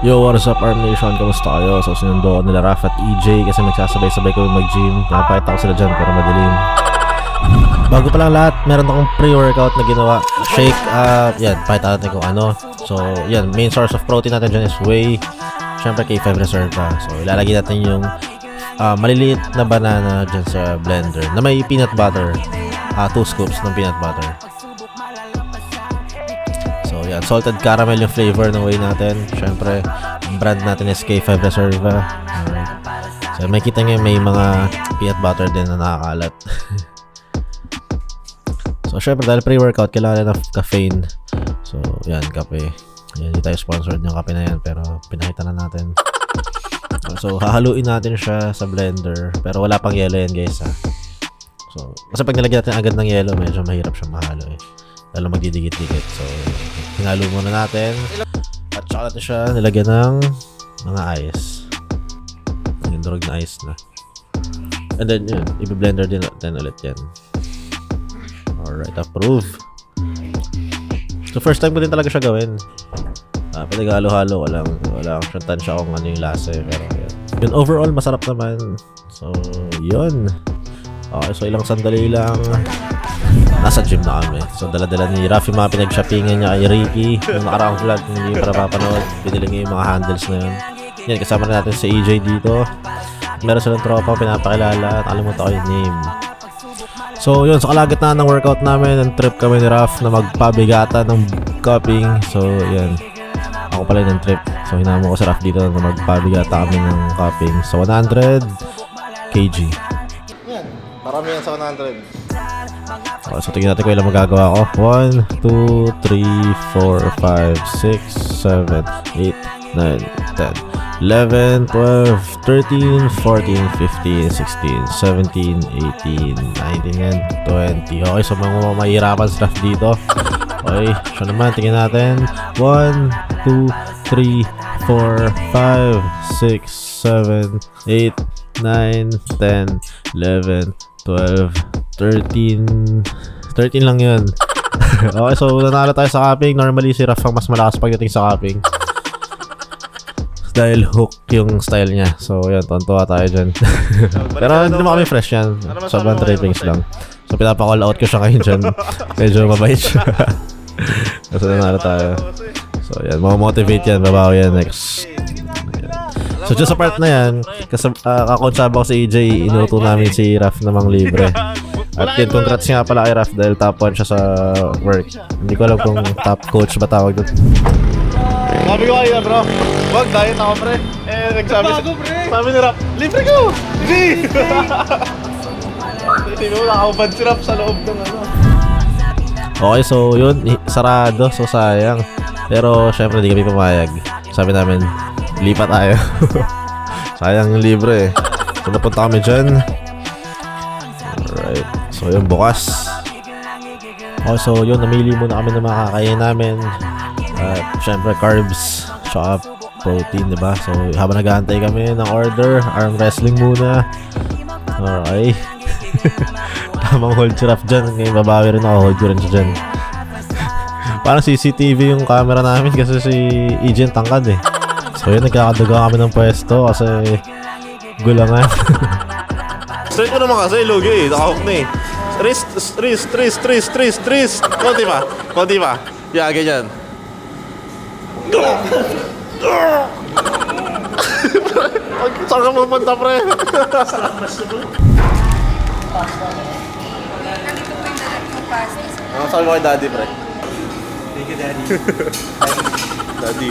Yo, what is up Arm Nation? Kamusta kayo? So sinundo ko nila Raf at EJ kasi magsasabay-sabay kami mag-gym. Napakita ko sila dyan pero madilim. Bago pa lang lahat, meron akong pre-workout na ginawa. Shake, yan, pakita natin kung ano. So yan, main source of protein natin dyan is whey. Siyempre K5 Reserva. So ilalagay natin yung maliliit na banana dyan sa blender na may peanut butter. 2 scoops ng peanut butter. So yan, salted caramel yung flavor ng whey natin. Syempre, brand natin is K5 Reserva. Alright. So makikita nyo may mga peanut butter din na nakakalat. So syempre dahil pre-workout, kailangan ng caffeine. So yan, kape. Yan, hindi tayo sponsored ng kape na yan, pero pinakita na natin. So hahaluin natin siya sa blender, pero wala pang yelo yan guys ha. So kasi pag nilagyan natin agad ng yelo, medyo mahirap siyang mahalo eh. Lalo magdidikit-dikit. So hinalo muna natin. At saka natin siya nilagyan ng mga ice. Yung durog na ice na. And then yun, i-blender din natin ulit yan. Alright, approve. So first time ko din talaga siya gawin. Pinag-halo-halo, walang siyang tansya kung ano yung lasa eh. Pero yan. Yun, overall masarap naman. So yun. Okay, so ilang sandali lang nasa gym na kami. So dala-dala ni Raf yung mga pinag-shoppingan niya kay Ricky. Yung nakaraang vlog, hindi para papanood. Binili niya yung mga handles na yun. Yan, kasama na natin si EJ dito. Meron silang tropa, pinapakilala. Nakalimutan ko yung name. So yun, sa kalagitnaan ng workout namin, ang trip kami ni Raf na magpabigatan ng cupping. So yan, ako pala yung trip. So hinamo ko si Raf dito na magpabigata kami ng cupping. So 100 kg. Yan, marami yan sa 100. Okay, so tingnan natin kung ilang magagawa ko. 1, 2, 3, 4, 5, 6, 7, 8, 9, 10, 11, 12, 13, 14, 15, 16, 17, 18, 19, and 20. Okay, so mga mahirapan sa Raf dito. Okay, so naman, tingnan natin. 1, 2, 3, 4, 5, 6, 7, 8, 9, 10, 11, 12, 13 lang yun. Okay, so nanalo tayo sa cupping. Normally si Raf ang mas malakas pagdating sa cupping dahil hook yung style niya. So yan, tontuwa tayo dyan. Pero hindi naman kami fresh yan. Sobrang trippings lang. So pinapa-call out ko siya ngayon dyan. Medyo mabait siya. So nanalo tayo. So yan, mamotivate yan. Babaw yan next. So just sa part na yan, kasi kakonsaba ko si EJ, inuto namin si Raf namang libre. At yun, congrats nga pala kay Raf dahil top 1 siya sa work. Hindi ko alam kung top coach ba tawag doon. Sabi ko kayo bro, wag diet ako pre. Nagsabi sabi ni Raf, libre ko! Hindi! Hindi mo nakakabad si Raf sa loob ng ano. Okay, so yun, sarado, so sayang. Pero syempre hindi kami pumayag. Sabi namin, lipat tayo. Sayang yung libre eh. So napunta kami dyan. Alright. So yun, bukas. Okay, so yun, namili muna kami ng mga kakain namin. At syempre carbs, tsaka protein, diba? So habang nag-aantay kami ng order, arm wrestling muna. Alright. Tamang hold si Raf dyan. Ngayon babawi rin ako, hold ko rin siya dyan. Parang CCTV yung camera namin kasi si EJ tangkad eh. So yun, nagkakaduga kami ng pwesto kasi gulangan. Straight mo naman kasi, lugi eh. Nakahook na eh. Wrist. Konti pa. Yeah, ganyan. Saan ka pumunta, pre? Nandito po yung dalag ng pasta. Ano sabi mo kay daddy, pre? Thank you, Daddy. Daddy.